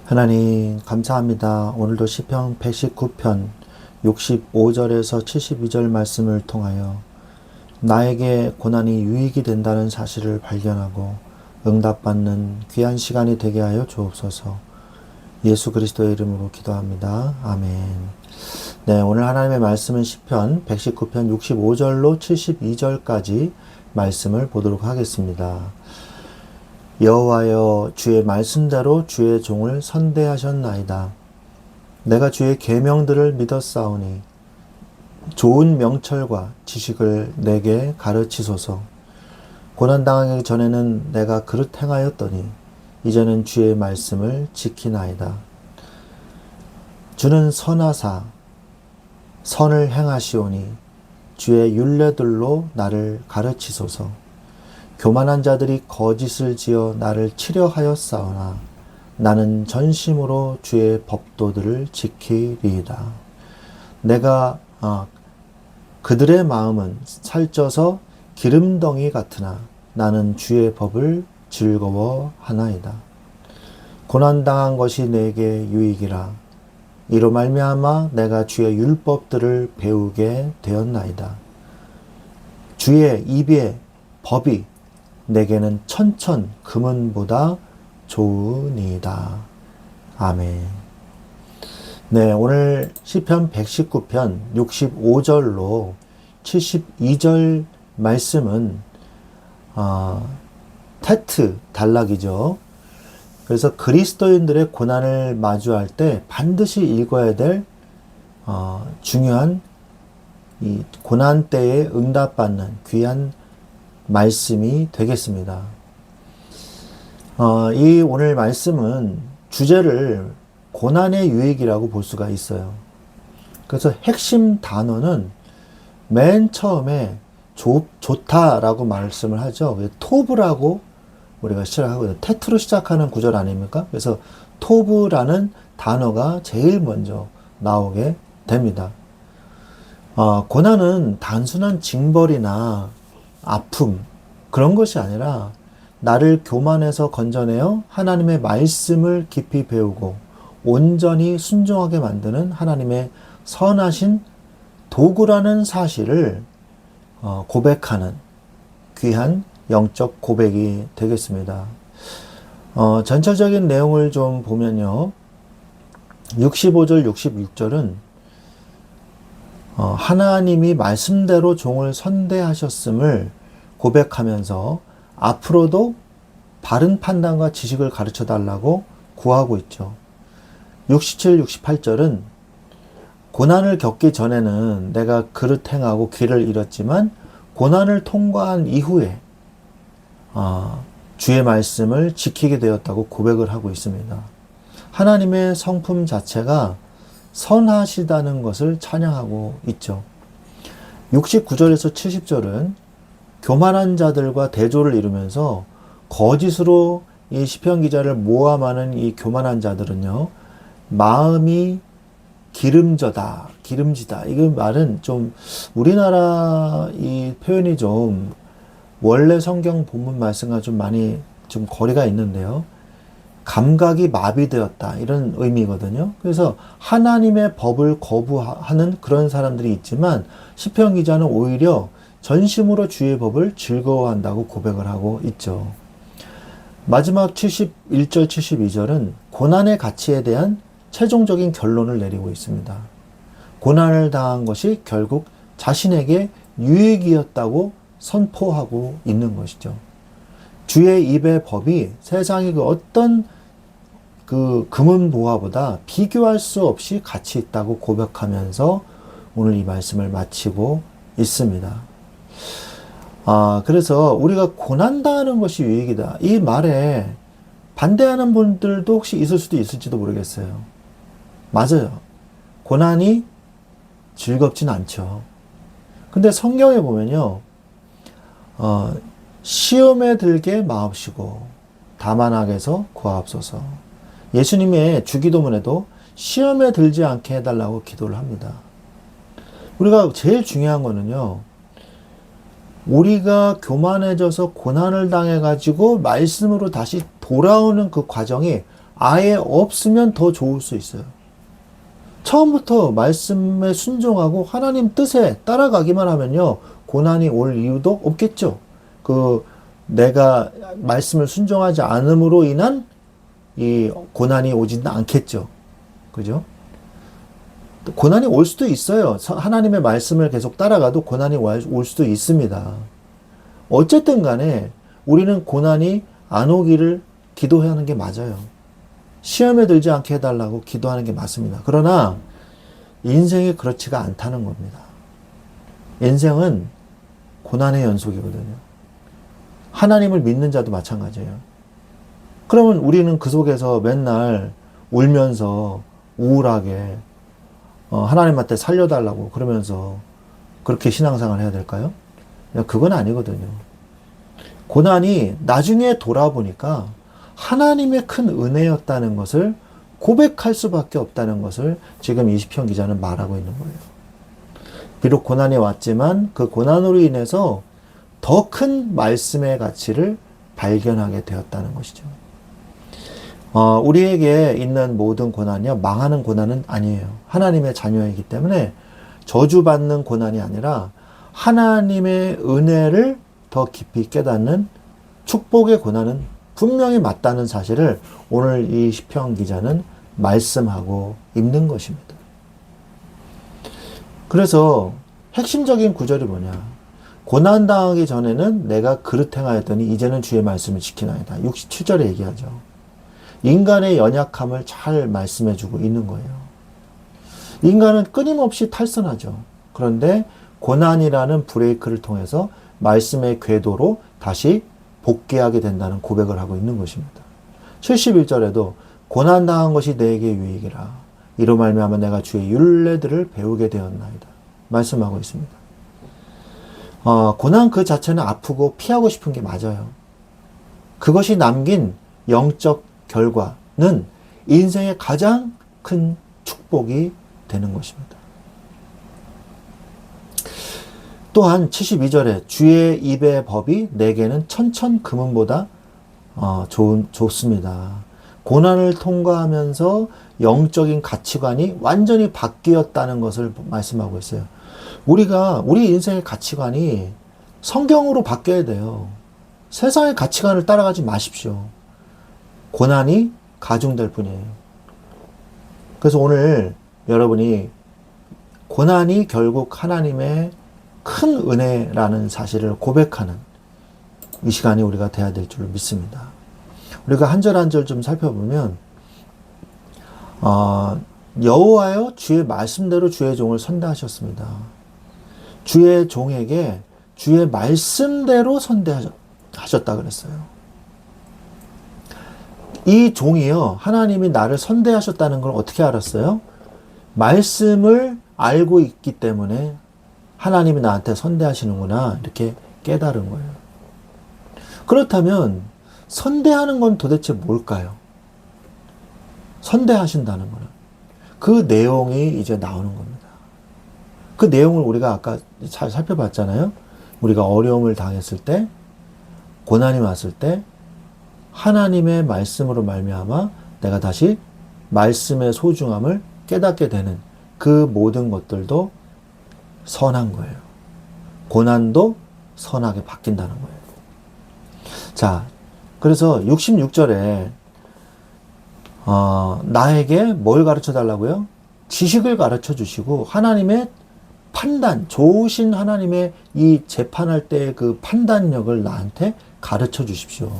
하나님 감사합니다. 오늘도 시편 119편 65절에서 72절 말씀을 통하여 나에게 고난이 유익이 된다는 사실을 발견하고 응답받는 귀한 시간이 되게 하여 주옵소서. 예수 그리스도의 이름으로 기도합니다. 아멘. 네, 오늘 하나님의 말씀은 시편 119편 65절로 72절까지 말씀을 보도록 하겠습니다. 여호와여, 주의 말씀대로 주의 종을 선대하셨나이다. 내가 주의 계명들을 믿었사오니 좋은 명철과 지식을 내게 가르치소서. 고난당하기 전에는 내가 그릇 행하였더니 이제는 주의 말씀을 지키나이다. 주는 선하사 선을 행하시오니 주의 율례들로 나를 가르치소서. 교만한 자들이 거짓을 지어 나를 치려하였사오나 나는 전심으로 주의 법도들을 지키리이다. 내가 그들의 마음은 살쪄서 기름덩이 같으나 나는 주의 법을 즐거워하나이다. 고난당한 것이 내게 유익이라. 이로 말미암아 내가 주의 율법들을 배우게 되었나이다. 주의 입의 법이 내게는 천천 금은보다 좋으니이다. 아멘. 네, 오늘 시편 119편 65절로 72절 말씀은 테트 단락이죠. 그래서 그리스도인들의 고난을 마주할 때 반드시 읽어야 될 중요한 이 고난 때에 응답받는 귀한 말씀이 되겠습니다. 이 오늘 말씀은 주제를 고난의 유익이라고 볼 수가 있어요. 그래서 핵심 단어는 맨 처음에 좋다라고 말씀을 하죠. 토브라고 우리가 시작하거든요. 테트로 시작하는 구절 아닙니까? 그래서 토브라는 단어가 제일 먼저 나오게 됩니다. 고난은 단순한 징벌이나 아픔, 그런 것이 아니라 나를 교만에서 건져내어 하나님의 말씀을 깊이 배우고 온전히 순종하게 만드는 하나님의 선하신 도구라는 사실을 고백하는 귀한 영적 고백이 되겠습니다. 전체적인 내용을 좀 보면요. 65절, 66절은 하나님이 말씀대로 종을 선대하셨음을 고백하면서 앞으로도 바른 판단과 지식을 가르쳐 달라고 구하고 있죠. 67, 68절은 고난을 겪기 전에는 내가 그릇 행하고 길을 잃었지만 고난을 통과한 이후에 주의 말씀을 지키게 되었다고 고백을 하고 있습니다. 하나님의 성품 자체가 선하시다는 것을 찬양하고 있죠. 69절에서 70절은 교만한 자들과 대조를 이루면서 거짓으로 이 시편 기자를 모함하는 이 교만한 자들은요, 마음이 기름지다. 이 말은 좀 우리나라 이 표현이 좀 원래 성경 본문 말씀과 좀 많이 좀 거리가 있는데요. 감각이 마비되었다, 이런 의미거든요. 그래서 하나님의 법을 거부하는 그런 사람들이 있지만 시편 기자는 오히려 전심으로 주의 법을 즐거워한다고 고백을 하고 있죠. 마지막 71절 72절은 고난의 가치에 대한 최종적인 결론을 내리고 있습니다. 고난을 당한 것이 결국 자신에게 유익이었다고 선포하고 있는 것이죠. 주의 입의 법이 세상의 그 어떤 그 금은보화보다 비교할 수 없이 가치 있다고 고백하면서 오늘 이 말씀을 마치고 있습니다. 그래서 우리가 고난당하는 것이 유익이다, 이 말에 반대하는 분들도 혹시 있을 수도 있을지도 모르겠어요. 맞아요. 고난이 즐겁진 않죠. 근데 성경에 보면요, 시험에 들게 마옵시고 다만 악에서 구하옵소서. 예수님의 주기도문에도 시험에 들지 않게 해달라고 기도를 합니다. 우리가 제일 중요한 거는요, 우리가 교만해져서 고난을 당해가지고 말씀으로 다시 돌아오는 그 과정이 아예 없으면 더 좋을 수 있어요. 처음부터 말씀에 순종하고 하나님 뜻에 따라가기만 하면요, 고난이 올 이유도 없겠죠. 내가 말씀을 순종하지 않음으로 인한 이 고난이 오지는 않겠죠. 그죠? 고난이 올 수도 있어요. 하나님의 말씀을 계속 따라가도 고난이 올 수도 있습니다. 어쨌든 간에 우리는 고난이 안 오기를 기도하는 게 맞아요. 시험에 들지 않게 해달라고 기도하는 게 맞습니다. 그러나 인생이 그렇지가 않다는 겁니다. 인생은 고난의 연속이거든요. 하나님을 믿는 자도 마찬가지예요. 그러면 우리는 그 속에서 맨날 울면서 우울하게 하나님한테 살려달라고 그러면서 그렇게 신앙생활을 해야 될까요? 그건 아니거든요. 고난이 나중에 돌아보니까 하나님의 큰 은혜였다는 것을 고백할 수밖에 없다는 것을 지금 이 시편 기자는 말하고 있는 거예요. 비록 고난이 왔지만 그 고난으로 인해서 더 큰 말씀의 가치를 발견하게 되었다는 것이죠. 우리에게 있는 모든 고난이요, 망하는 고난은 아니에요. 하나님의 자녀이기 때문에 저주받는 고난이 아니라 하나님의 은혜를 더 깊이 깨닫는 축복의 고난은 분명히 맞다는 사실을 오늘 이 시편 기자는 말씀하고 있는 것입니다. 그래서 핵심적인 구절이 뭐냐? 고난당하기 전에는 내가 그릇 행하였더니 이제는 주의 말씀을 지키나이다. 67절에 얘기하죠. 인간의 연약함을 잘 말씀해주고 있는 거예요. 인간은 끊임없이 탈선하죠. 그런데 고난이라는 브레이크를 통해서 말씀의 궤도로 다시 복귀하게 된다는 고백을 하고 있는 것입니다. 71절에도 고난당한 것이 내게 유익이라. 이로 말미암아 내가 주의 율례들을 배우게 되었나이다. 말씀하고 있습니다. 고난 그 자체는 아프고 피하고 싶은 게 맞아요. 그것이 남긴 영적 결과는 인생의 가장 큰 축복이 되는 것입니다. 또한 72절에 주의 입의 법이 내게는 천천 금은보다 좋습니다. 고난을 통과하면서 영적인 가치관이 완전히 바뀌었다는 것을 말씀하고 있어요. 우리 인생의 가치관이 성경으로 바뀌어야 돼요. 세상의 가치관을 따라가지 마십시오. 고난이 가중될 뿐이에요. 그래서 오늘 여러분이 고난이 결국 하나님의 큰 은혜라는 사실을 고백하는 이 시간이 우리가 돼야 될 줄 믿습니다. 우리가 한 절 한 절 좀 살펴보면 여호와여 주의 말씀대로 주의 종을 선대하셨습니다. 주의 종에게 주의 말씀대로 선대하셨다 그랬어요. 이 종이요, 하나님이 나를 선대하셨다는 걸 어떻게 알았어요? 말씀을 알고 있기 때문에 하나님이 나한테 선대하시는구나 이렇게 깨달은 거예요. 그렇다면 선대하는 건 도대체 뭘까요? 선대하신다는 거는 그 내용이 이제 나오는 겁니다. 그 내용을 우리가 아까 잘 살펴봤잖아요. 우리가 어려움을 당했을 때, 고난이 왔을 때 하나님의 말씀으로 말미암아 내가 다시 말씀의 소중함을 깨닫게 되는 그 모든 것들도 선한 거예요. 고난도 선하게 바뀐다는 거예요. 자, 그래서 66절에 나에게 뭘 가르쳐 달라고요? 지식을 가르쳐 주시고 하나님의 판단, 좋으신 하나님의 이 재판할 때의 그 판단력을 나한테 가르쳐 주십시오.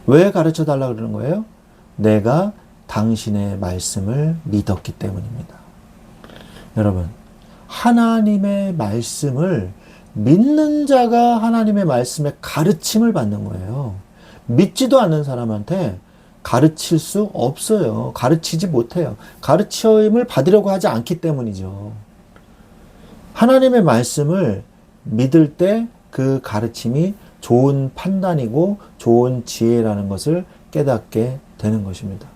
왜 가르쳐 달라고 그러는 거예요? 내가 당신의 말씀을 믿었기 때문입니다. 여러분, 하나님의 말씀을 믿는 자가 하나님의 말씀에 가르침을 받는 거예요. 믿지도 않는 사람한테 가르칠 수 없어요. 가르치지 못해요. 가르침을 받으려고 하지 않기 때문이죠. 하나님의 말씀을 믿을 때 그 가르침이 좋은 판단이고 좋은 지혜라는 것을 깨닫게 되는 것입니다.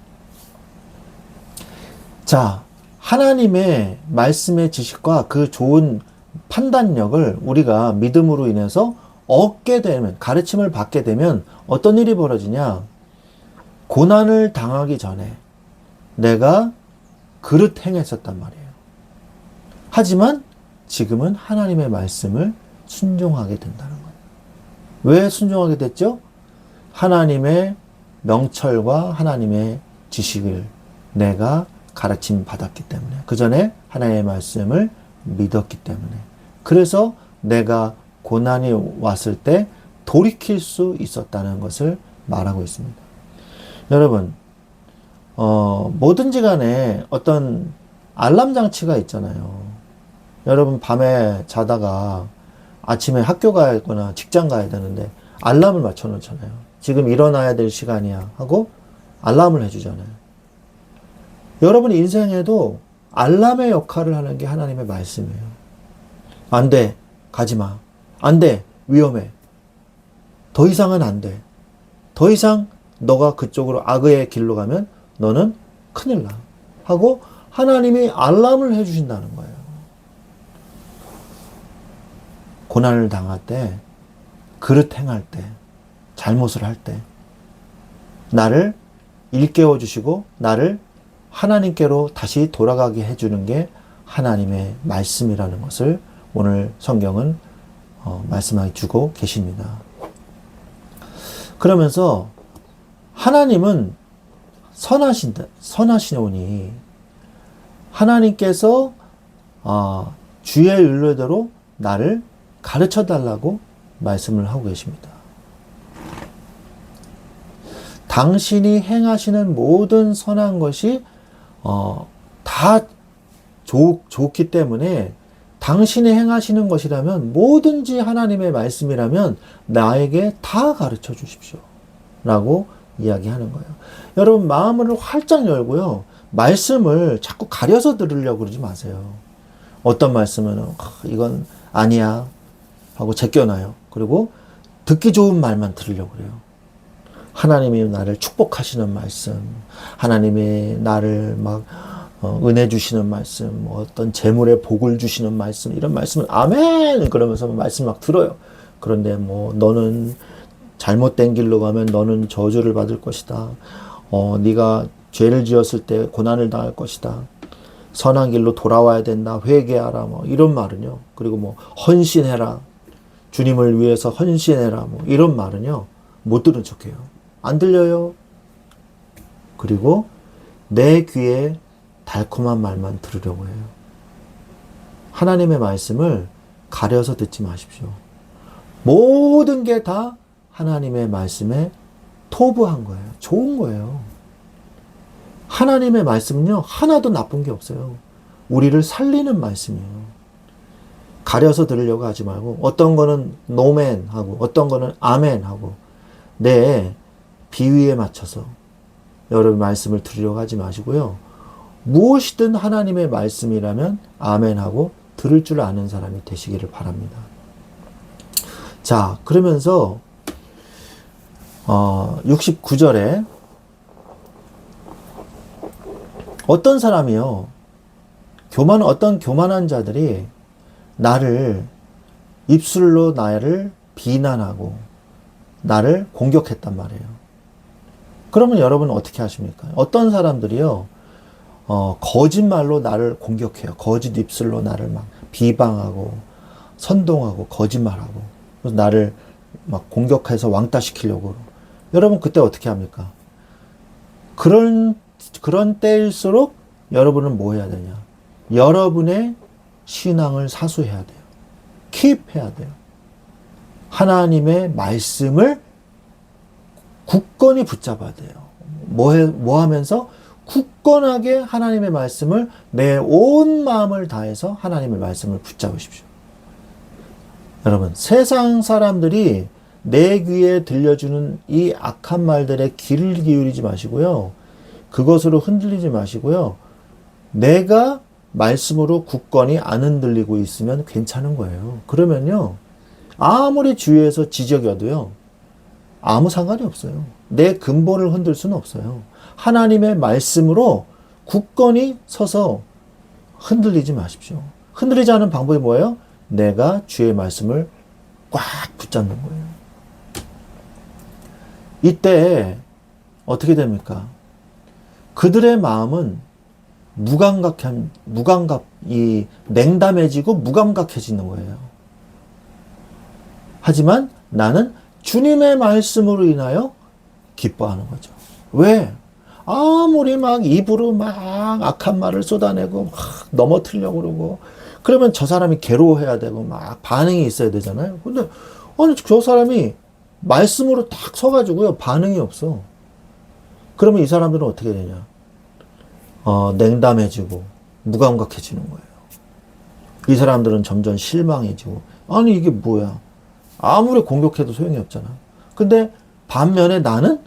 자, 하나님의 말씀의 지식과 그 좋은 판단력을 우리가 믿음으로 인해서 얻게 되면, 가르침을 받게 되면 어떤 일이 벌어지냐? 고난을 당하기 전에 내가 그릇 행했었단 말이에요. 하지만 지금은 하나님의 말씀을 순종하게 된다는 거예요. 왜 순종하게 됐죠? 하나님의 명철과 하나님의 지식을 내가 가르침 받았기 때문에, 그 전에 하나님의 말씀을 믿었기 때문에, 그래서 내가 고난이 왔을 때 돌이킬 수 있었다는 것을 말하고 있습니다. 여러분, 뭐든지 간에 어떤 알람 장치가 있잖아요. 여러분, 밤에 자다가 아침에 학교 가야 했거나 직장 가야 되는데 알람을 맞춰 놓잖아요. 지금 일어나야 될 시간이야 하고 알람을 해주잖아요. 여러분 인생에도 알람의 역할을 하는 게 하나님의 말씀이에요. 안 돼, 가지 마. 안 돼, 위험해. 더 이상은 안 돼. 더 이상 너가 그쪽으로 악의 길로 가면 너는 큰일 나. 하고 하나님이 알람을 해주신다는 거예요. 고난을 당할 때, 그릇 행할 때, 잘못을 할 때, 나를 일깨워 주시고 나를 하나님께로 다시 돌아가게 해주는 게 하나님의 말씀이라는 것을 오늘 성경은 말씀해 주고 계십니다. 그러면서 하나님은 선하시오니 하나님께서 주의 윤례대로 나를 가르쳐 달라고 말씀을 하고 계십니다. 당신이 행하시는 모든 선한 것이 다 좋기 때문에 당신이 행하시는 것이라면 뭐든지 하나님의 말씀이라면 나에게 다 가르쳐 주십시오 라고 이야기하는 거예요. 여러분 마음을 활짝 열고요, 말씀을 자꾸 가려서 들으려고 그러지 마세요. 어떤 말씀은 이건 아니야 하고 제껴놔요. 그리고 듣기 좋은 말만 들으려고 그래요. 하나님이 나를 축복하시는 말씀, 하나님이 나를 막 은혜 주시는 말씀, 어떤 재물의 복을 주시는 말씀, 이런 말씀을 아멘 그러면서 말씀 막 들어요. 그런데 너는 잘못된 길로 가면 너는 저주를 받을 것이다. 네가 죄를 지었을 때 고난을 당할 것이다. 선한 길로 돌아와야 된다. 회개하라. 이런 말은요. 그리고 헌신해라. 주님을 위해서 헌신해라. 이런 말은요. 못 들은 척해요. 안 들려요. 그리고 내 귀에 달콤한 말만 들으려고 해요. 하나님의 말씀을 가려서 듣지 마십시오. 모든 게 다 하나님의 말씀에 토부한 거예요. 좋은 거예요. 하나님의 말씀은요, 하나도 나쁜 게 없어요. 우리를 살리는 말씀이에요. 가려서 들으려고 하지 말고, 어떤 거는 노멘 하고, 어떤 거는 아멘 하고, 내 비위에 맞춰서 여러분 말씀을 들으려고 하지 마시고요. 무엇이든 하나님의 말씀이라면 아멘 하고 들을 줄 아는 사람이 되시기를 바랍니다. 자, 그러면서 69절에 어떤 사람이요, 어떤 교만한 자들이 나를 입술로 나를 비난하고 나를 공격했단 말이에요. 그러면 여러분은 어떻게 하십니까? 어떤 사람들이요, 거짓말로 나를 공격해요. 거짓 입술로 나를 막 비방하고 선동하고 거짓말하고, 그래서 나를 막 공격해서 왕따시키려고. 여러분 그때 어떻게 합니까? 그런 때일수록 여러분은 뭐 해야 되냐? 여러분의 신앙을 사수해야 돼요. 킵해야 돼요. 하나님의 말씀을 굳건히 붙잡아야 돼요. 뭐 하면서? 굳건하게 하나님의 말씀을 내 온 마음을 다해서 하나님의 말씀을 붙잡으십시오. 여러분, 세상 사람들이 내 귀에 들려주는 이 악한 말들에 귀를 기울이지 마시고요. 그것으로 흔들리지 마시고요. 내가 말씀으로 굳건히 안 흔들리고 있으면 괜찮은 거예요. 그러면요, 아무리 주위에서 지적여도요, 아무 상관이 없어요. 내 근본을 흔들 수는 없어요. 하나님의 말씀으로 굳건히 서서 흔들리지 마십시오. 흔들리지 않은 방법이 뭐예요? 내가 주의 말씀을 꽉 붙잡는 거예요. 이때 어떻게 됩니까? 그들의 마음은 냉담해지고 무감각해지는 거예요. 하지만 나는 주님의 말씀으로 인하여 기뻐하는 거죠. 왜? 아무리 막 입으로 막 악한 말을 쏟아내고 막 넘어뜨리려고 그러고 그러면 저 사람이 괴로워해야 되고 막 반응이 있어야 되잖아요. 근데 아니 저 사람이 말씀으로 딱 서가지고요 반응이 없어. 그러면 이 사람들은 어떻게 되냐? 냉담해지고 무감각해지는 거예요. 이 사람들은 점점 실망해지고 아니 이게 뭐야? 아무리 공격해도 소용이 없잖아. 근데 반면에 나는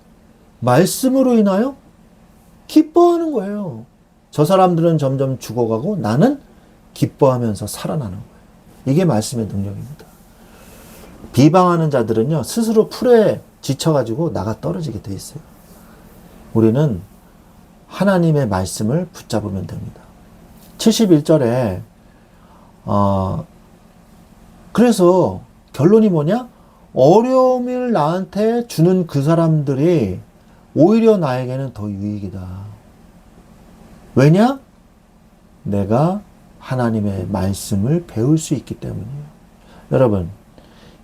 말씀으로 인하여 기뻐하는 거예요. 저 사람들은 점점 죽어가고 나는 기뻐하면서 살아나는 거예요. 이게 말씀의 능력입니다. 비방하는 자들은요, 스스로 풀에 지쳐가지고 나가 떨어지게 돼 있어요. 우리는 하나님의 말씀을 붙잡으면 됩니다. 71절에, 그래서 결론이 뭐냐? 어려움을 나한테 주는 그 사람들이 오히려 나에게는 더 유익이다. 왜냐? 내가 하나님의 말씀을 배울 수 있기 때문이에요. 여러분,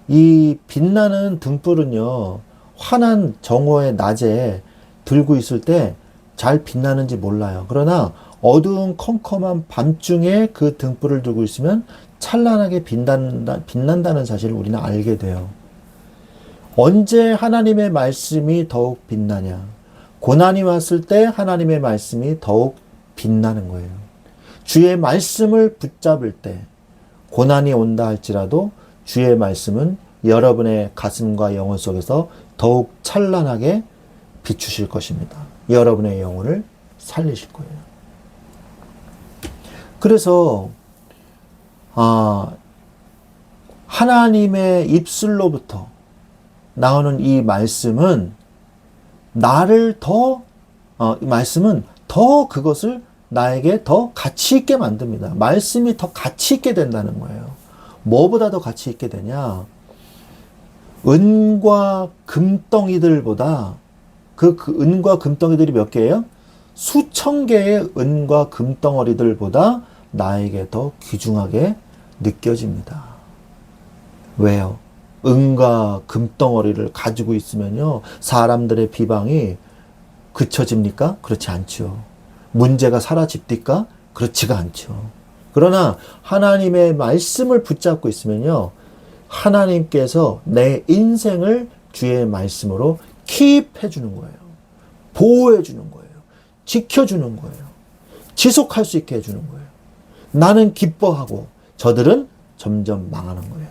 이 빛나는 등불은요, 환한 정오의 낮에 들고 있을 때 잘 빛나는지 몰라요. 그러나 어두운 컴컴한 밤중에 그 등불을 들고 있으면 찬란하게 빛난다는 사실을 우리는 알게 돼요. 언제 하나님의 말씀이 더욱 빛나냐? 고난이 왔을 때 하나님의 말씀이 더욱 빛나는 거예요. 주의 말씀을 붙잡을 때 고난이 온다 할지라도 주의 말씀은 여러분의 가슴과 영혼 속에서 더욱 찬란하게 비추실 것입니다. 여러분의 영혼을 살리실 거예요. 그래서 하나님의 입술로부터 나오는 이 말씀은 말씀은 더 그것을 나에게 더 가치 있게 만듭니다. 말씀이 더 가치 있게 된다는 거예요. 뭐보다 더 가치 있게 되냐? 은과 금덩이들보다 그 은과 금덩이들이 몇 개예요? 수천 개의 은과 금덩어리들보다 나에게 더 귀중하게 느껴집니다. 왜요? 은과 금덩어리를 가지고 있으면요, 사람들의 비방이 그쳐집니까? 그렇지 않죠. 문제가 사라집니까? 그렇지가 않죠. 그러나 하나님의 말씀을 붙잡고 있으면요, 하나님께서 내 인생을 주의 말씀으로 킵해 주는 거예요. 보호해 주는 거예요. 지켜주는 거예요. 지속할 수 있게 해주는 거예요. 나는 기뻐하고 저들은 점점 망하는 거예요.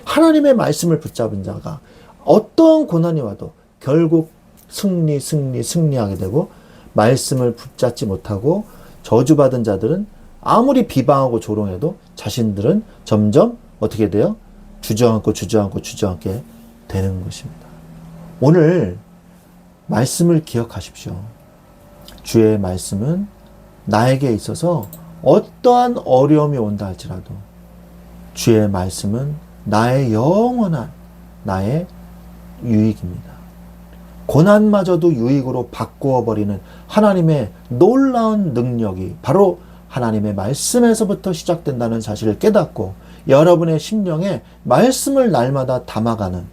하나님의 말씀을 붙잡은 자가 어떠한 고난이 와도 결국 승리하게 되고, 말씀을 붙잡지 못하고 저주받은 자들은 아무리 비방하고 조롱해도 자신들은 점점 어떻게 돼요? 주저앉게 되는 것입니다. 오늘 말씀을 기억하십시오. 주의 말씀은 나에게 있어서 어떠한 어려움이 온다 할지라도 주의 말씀은 나의 영원한 나의 유익입니다. 고난마저도 유익으로 바꾸어 버리는 하나님의 놀라운 능력이 바로 하나님의 말씀에서부터 시작된다는 사실을 깨닫고 여러분의 심령에 말씀을 날마다 담아가는,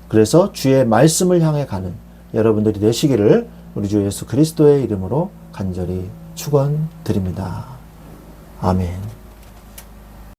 그래서 주의 말씀을 향해 가는 여러분들이 되시기를 우리 주 예수 그리스도의 이름으로 간절히 축원드립니다. 아멘.